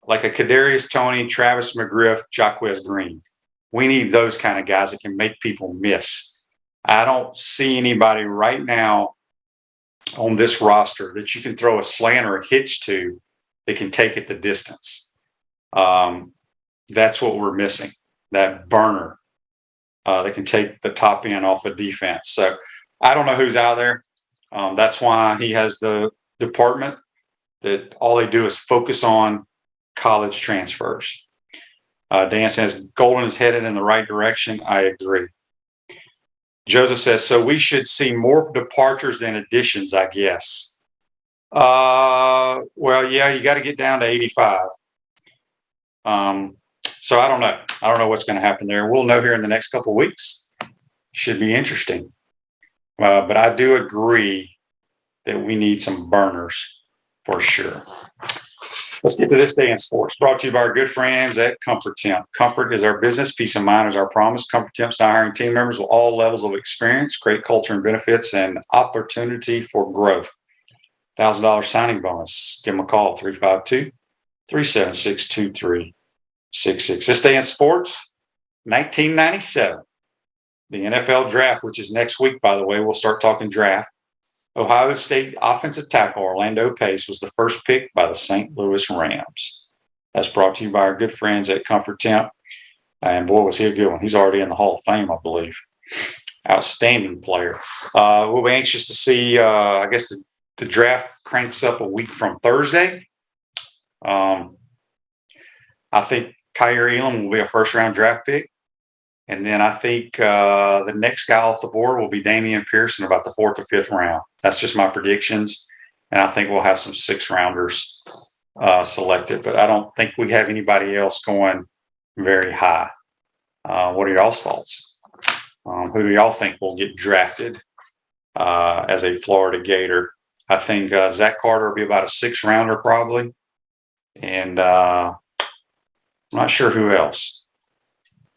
like a Kadarius Toney, Travis McGriff, Jaquez Green. We need those kind of guys that can make people miss. I don't see anybody right now on this roster that you can throw a slant or a hitch to that can take it the distance. That's what we're missing, that burner that can take the top end off of defense. So I don't know who's out there. That's why he has the department that all they do is focus on college transfers. Dan says Golden is headed in the right direction. I agree. Joseph says, so we should see more departures than additions, I guess. Well, yeah, you got to get down to 85. So I don't know. I don't know what's going to happen there. We'll know here in the next couple of weeks. Should be interesting. But I do agree that we need some burners for sure. Let's get to this day in sports. Brought to you by our good friends at Comfort Temp. Comfort is our business. Peace of mind is our promise. Comfort Temp's now hiring team members with all levels of experience, great culture and benefits, and opportunity for growth. $1,000 signing bonus. Give them a call, 352-376-2366. This day in sports, 1997. The NFL draft, which is next week, by the way, we'll start talking draft. Ohio State offensive tackle Orlando Pace was the first pick by the St. Louis Rams. That's brought to you by our good friends at Comfort Temp. And boy, was he a good one. He's already in the Hall of Fame, I believe. Outstanding player. We'll be anxious to see, I guess the draft cranks up a week from Thursday. I think Kaiir Elam will be a first-round draft pick. And then I think the next guy off the board will be Damian Pearson about the 4th or 5th round. That's just my predictions. And I think we'll have some 6-rounders selected. But I don't think we have anybody else going very high. What are y'all's thoughts? Who do y'all think will get drafted as a Florida Gator? I think Zach Carter will be about a 6-rounder probably. And I'm not sure who else.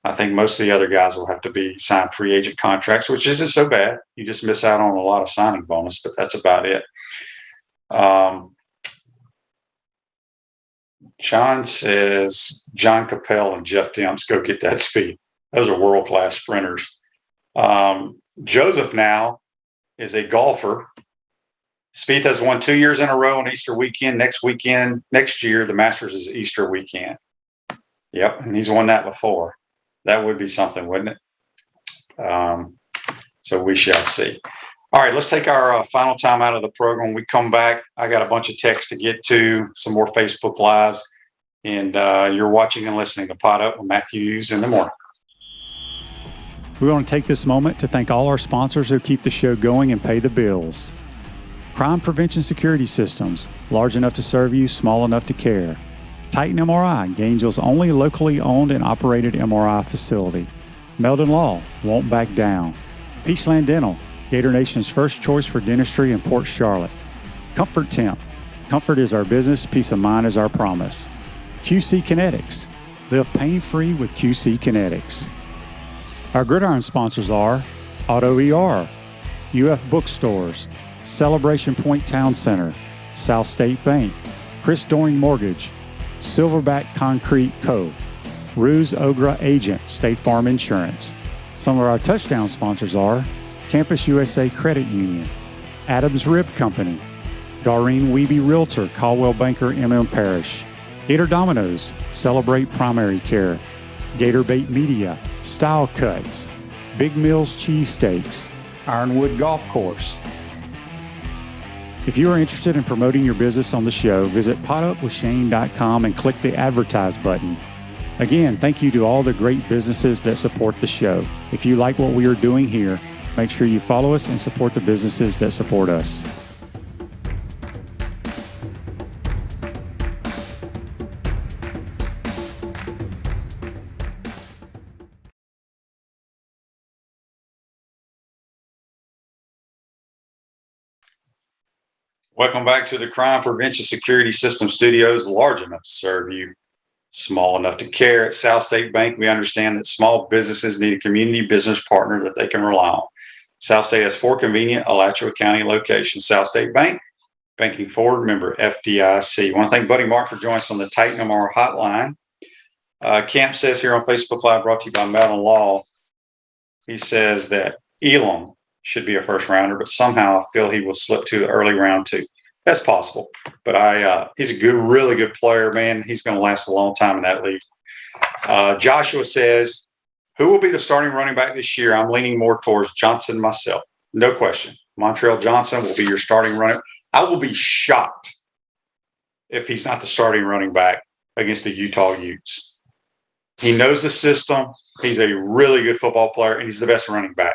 I think most of the other guys will have to be signed free agent contracts, which isn't so bad. You just miss out on a lot of signing bonus, but that's about it. John says John Capel and Jeff Demps go get that speed. Those are world-class sprinters. Joseph now is a golfer. Spieth has won 2 years in a row on Easter weekend. Next year, the Masters is Easter weekend. Yep, and he's won that before. That would be something, wouldn't it? So we shall see. All right, let's take our final time out of the program. When we come back, I got a bunch of texts to get to, some more Facebook Lives, and you're watching and listening to Pot Up with Matthew Hughes in the morning. We want to take this moment to thank all our sponsors who keep the show going and pay the bills. Crime Prevention Security Systems, large enough to serve you, small enough to care. Titan MRI, Gainesville's only locally owned and operated MRI facility. Meldon Law, won't back down. Peachland Dental, Gator Nation's first choice for dentistry in Port Charlotte. Comfort Temp, comfort is our business, peace of mind is our promise. QC Kinetics, live pain-free with QC Kinetics. Our Gridiron sponsors are Auto ER, UF Bookstores, Celebration Point Town Center, South State Bank, Chris Doring Mortgage, Silverback Concrete Co., Ruse Ogra Agent, State Farm Insurance. Some of our touchdown sponsors are Campus USA Credit Union, Adams Rib Company, Doreen Wiebe Realtor, Caldwell Banker, MM Parish, Gator Dominoes, Celebrate Primary Care, Gator Bait Media, Style Cuts, Big Mills Cheesesteaks, Ironwood Golf Course. If you are interested in promoting your business on the show, visit potupwithshane.com and click the advertise button. Again, thank you to all the great businesses that support the show. If you like what we are doing here, make sure you follow us and support the businesses that support us. Welcome back to the Crime Prevention Security System Studios, large enough to serve you, small enough to care. At South State Bank, we understand that small businesses need a community business partner that they can rely on. South State has 4 convenient Alachua County locations. South State Bank, banking forward, member FDIC. I want to thank Buddy Mark for joining us on the Titan MR hotline. Camp says here on Facebook Live, brought to you by Meldon Law, he says that Elam should be a first rounder, but somehow I feel he will slip to the early round 2. That's possible, but he's a good, really good player, man. He's going to last a long time in that league. Joshua says, who will be the starting running back this year? I'm leaning more towards Johnson myself. no question. Montrell Johnson will be your starting running. I will be shocked if he's not the starting running back against the Utah Utes. He knows the system. He's a really good football player, and he's the best running back.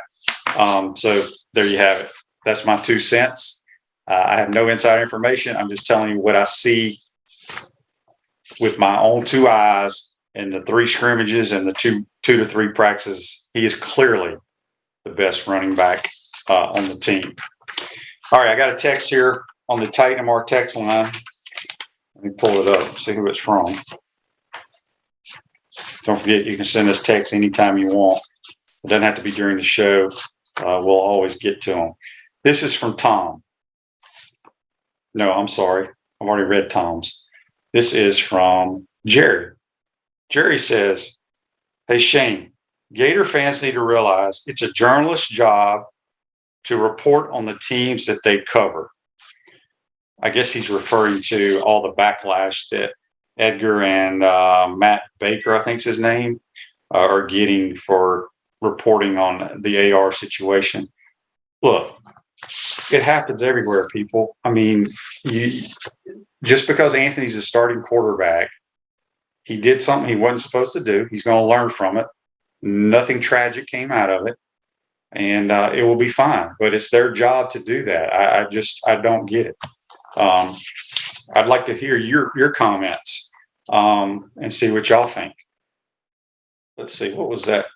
So there you have it. That's my 2 cents. I have no inside information. I'm just telling you what I see with my own 2 eyes in the 3 scrimmages and the 2 to 3 practices. He is clearly the best running back on the team. All right, I got a text here on the Titan MR text line. Let me pull it up, see who it's from. Don't forget, you can send us text anytime you want. It doesn't have to be during the show. We'll always get to them. This is from Tom. No, I'm sorry. I've already read Tom's. This is from Jerry. Jerry says, hey, Shane, Gator fans need to realize it's a journalist's job to report on the teams that they cover. I guess he's referring to all the backlash that Edgar and Matt Baker, I think is his name, are getting for reporting on the AR situation. Look, it happens everywhere, people. I mean, just because Anthony's a starting quarterback, he did something he wasn't supposed to do. He's going to learn from it. Nothing tragic came out of it, and it will be fine. But it's their job to do that. I don't get it. I'd like to hear your comments and see what y'all think. Let's see, what was that?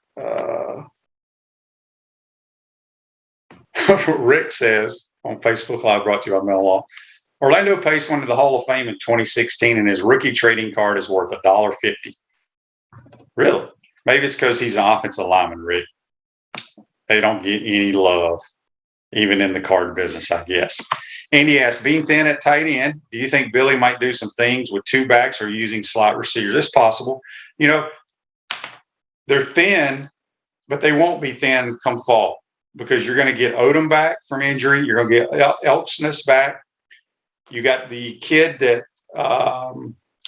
Rick says on Facebook Live, brought to you by Mel Law, Orlando Pace went to the Hall of Fame in 2016 and his rookie trading card is worth $1.50. Really? Maybe it's because he's an offensive lineman, Rick. They don't get any love, even in the card business, I guess. Andy asked, being thin at tight end, do you think Billy might do some things with 2 backs or using slot receivers? It's possible. You know, they're thin, but they won't be thin come fall because you're going to get Odom back from injury. You're going to get Elksness back. You got the kid that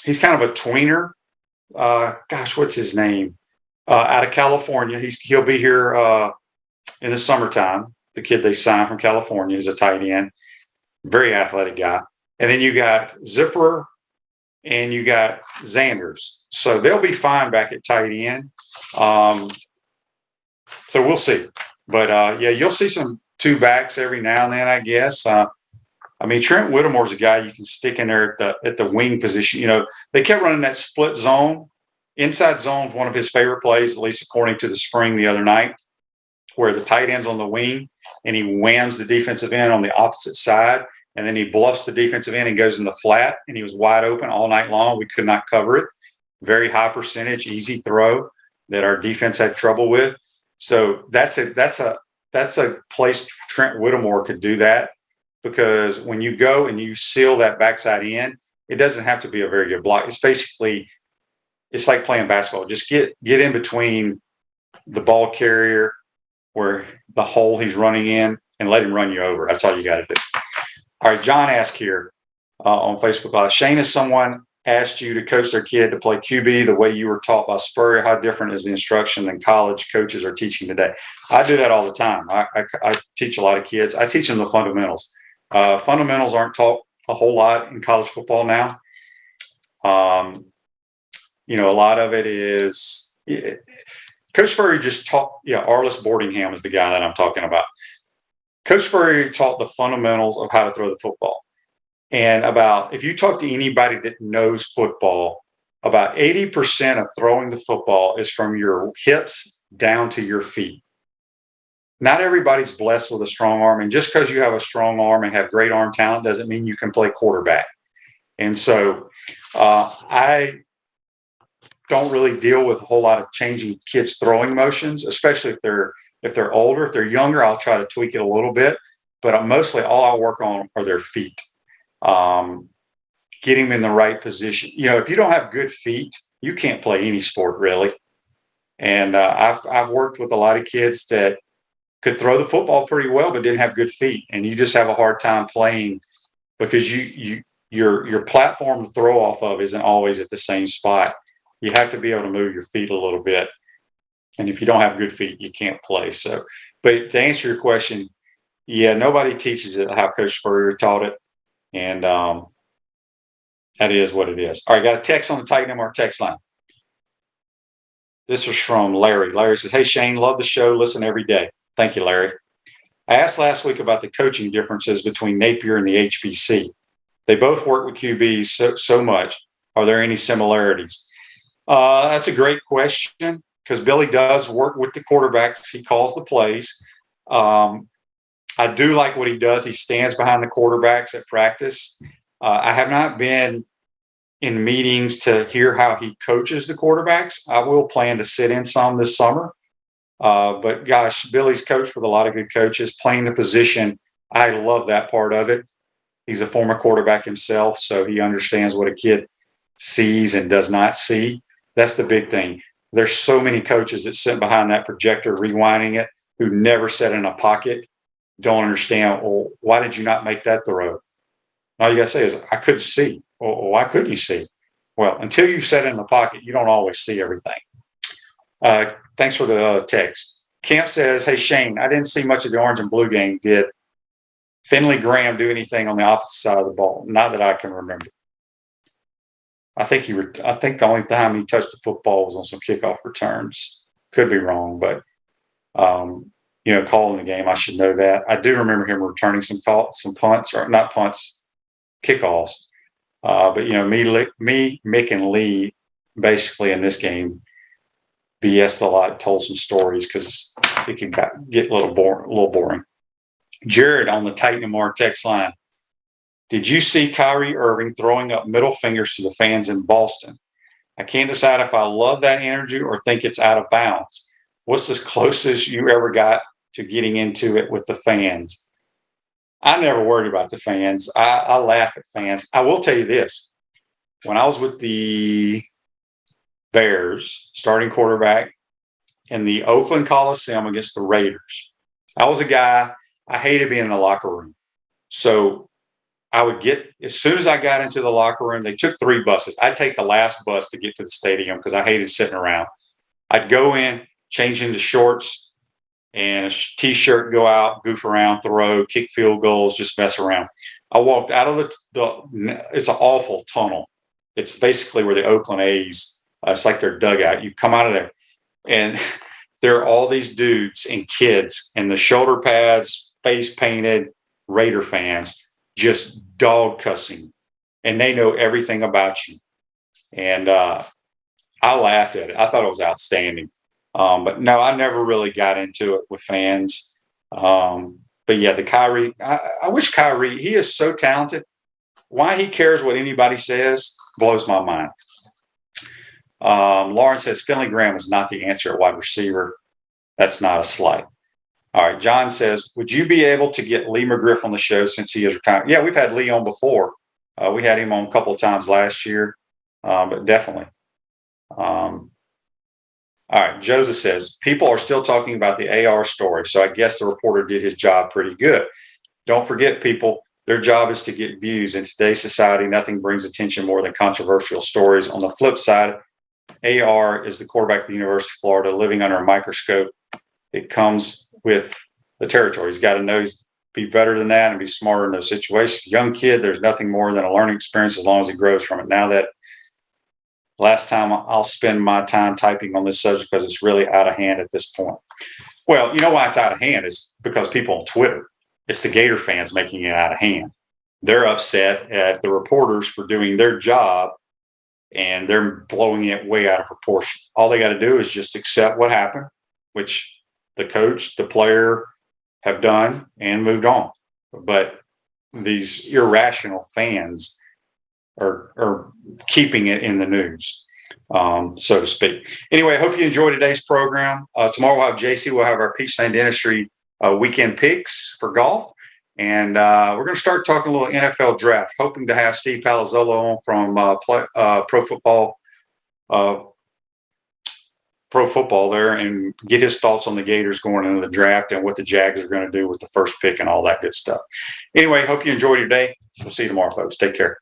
he's kind of a tweener. Gosh, what's his name? Out of California. He'll be here in the summertime. The kid they signed from California is a tight end. Very athletic guy. And then you got Zipper and you got Zanders. So they'll be fine back at tight end. So we'll see. But, yeah, you'll see some 2 backs every now and then, I guess. I mean, Trent Whittemore's a guy you can stick in there at the wing position. You know, they kept running that split zone. Inside zone is one of his favorite plays, at least according to the spring the other night, where the tight end's on the wing and he whams the defensive end on the opposite side. And then he bluffs the defensive end and goes in the flat. And he was wide open all night long. We could not cover it. Very high percentage, easy throw that our defense had trouble with. So that's a place Trent Whittemore could do that, because when you go and you seal that backside end, it doesn't have to be a very good block. It's like playing basketball. Just get in between the ball carrier where the hole he's running in and let him run you over. That's all you got to do. All right, John asked here on Facebook Live, Shane, if someone asked you to coach their kid to play QB the way you were taught by Spurrier, how different is the instruction than college coaches are teaching today? I do that all the time. I teach a lot of kids. I teach them the fundamentals. Fundamentals aren't taught a whole lot in college football now. You know, a lot of it is Coach Spurrier just taught, Arliss Boardingham is the guy that I'm talking about. Coach Spurrier taught the fundamentals of how to throw the football. And if you talk to anybody that knows football, about 80% of throwing the football is from your hips down to your feet. Not everybody's blessed with a strong arm. And just because you have a strong arm and have great arm talent doesn't mean you can play quarterback. And so I don't really deal with a whole lot of changing kids' throwing motions, especially if they're older. If they're younger, I'll try to tweak it a little bit. But mostly all I work on are their feet. Getting them in the right position. You know, if you don't have good feet, you can't play any sport really. And I've worked with a lot of kids that could throw the football pretty well, but didn't have good feet. And you just have a hard time playing because your platform to throw off of isn't always at the same spot. You have to be able to move your feet a little bit. And if you don't have good feet, you can't play. So, but to answer your question, Yeah, nobody teaches it how Coach Spurrier taught it. And that is what it is. All right, got a text on the Titan MR text line. This was from Larry. Larry says, "Hey, Shane, love the show. Listen every day." Thank you, Larry. I asked last week about the coaching differences between Napier and the HBC. They both work with QBs so much. Are there any similarities? That's a great question because Billy does work with the quarterbacks. He calls the plays. I do like what he does. He stands behind the quarterbacks at practice. I have not been in meetings to hear how he coaches the quarterbacks. I will plan to sit in some this summer. But gosh, Billy's coached with a lot of good coaches playing the position. I love that part of it. He's a former quarterback himself, so he understands what a kid sees and does not see. That's the big thing. There's so many coaches that sit behind that projector rewinding it who never sat in a pocket, don't understand, well, why did you not make that throw? All you got to say is, I couldn't see. Well, why couldn't you see? Well, until you sat in the pocket, you don't always see everything. Thanks for the text. Camp says, "Hey, Shane, I didn't see much of the orange and blue game. Did Finley Graham do anything on the opposite side of the ball? Not that I can remember. I think the only time he touched the football was on some kickoff returns. Could be wrong, but calling the game, I should know that. I do remember him returning some punts, or not punts, kickoffs. But Mick, and Lee, basically in this game, BS'd a lot, told some stories because it can get a little boring. Jared on the Titan MR text line. Did you see Kyrie Irving throwing up middle fingers to the fans in Boston? I can't decide if I love that energy or think it's out of bounds. What's the closest you ever got to getting into it with the fans? I never worried about the fans. I laugh at fans. I will tell you this. When I was with the Bears, starting quarterback in the Oakland Coliseum against the Raiders, I was a guy, I hated being in the locker room. So I would get, as soon as I got into the locker room, they took 3 buses. I'd take the last bus to get to the stadium because I hated sitting around. I'd go in, change into shorts and a T-shirt, go out, goof around, throw, kick field goals, just mess around. I walked out of it's an awful tunnel. It's basically where the Oakland A's, it's like their dugout. You come out of there and there are all these dudes and kids and the shoulder pads, face painted Raider fans, just dog cussing, and they know everything about you. And I laughed at it. I thought it was outstanding. But no, I never really got into it with fans. But yeah, the Kyrie, I wish Kyrie, he is so talented. Why he cares what anybody says blows my mind. Lauren says Finley Graham is not the answer at wide receiver. That's not a slight. All right. John says, would you be able to get Lee McGriff on the show since he is retired? Yeah, we've had Lee on before. We had him on a couple of times last year, but definitely. All right. Joseph says, people are still talking about the AR story, so I guess the reporter did his job pretty good. Don't forget, people, their job is to get views. In today's society, nothing brings attention more than controversial stories. On the flip side, AR is the quarterback of the University of Florida living under a microscope. It comes with the territory. He's got to know be better than that and be smarter in those situations. Young kid, there's nothing more than a learning experience as long as he grows from it. Now that last time I'll spend my time typing on this subject because it's really out of hand at this point. Well, you know why it's out of hand is because people on Twitter, it's the Gator fans making it out of hand. They're upset at the reporters for doing their job and they're blowing it way out of proportion. All they got to do is just accept what happened, which the coach, the player have done and moved on. But these irrational fans are keeping it in the news, so to speak. Anyway, I hope you enjoyed today's program. Tomorrow we'll have JC. We'll have our Peachland Dentistry weekend picks for golf. And we're going to start talking a little NFL draft, hoping to have Steve Palazzolo on from Pro Football there and get his thoughts on the Gators going into the draft and what the Jags are going to do with the first pick and all that good stuff. Anyway, hope you enjoyed your day. We'll see you tomorrow, folks. Take care.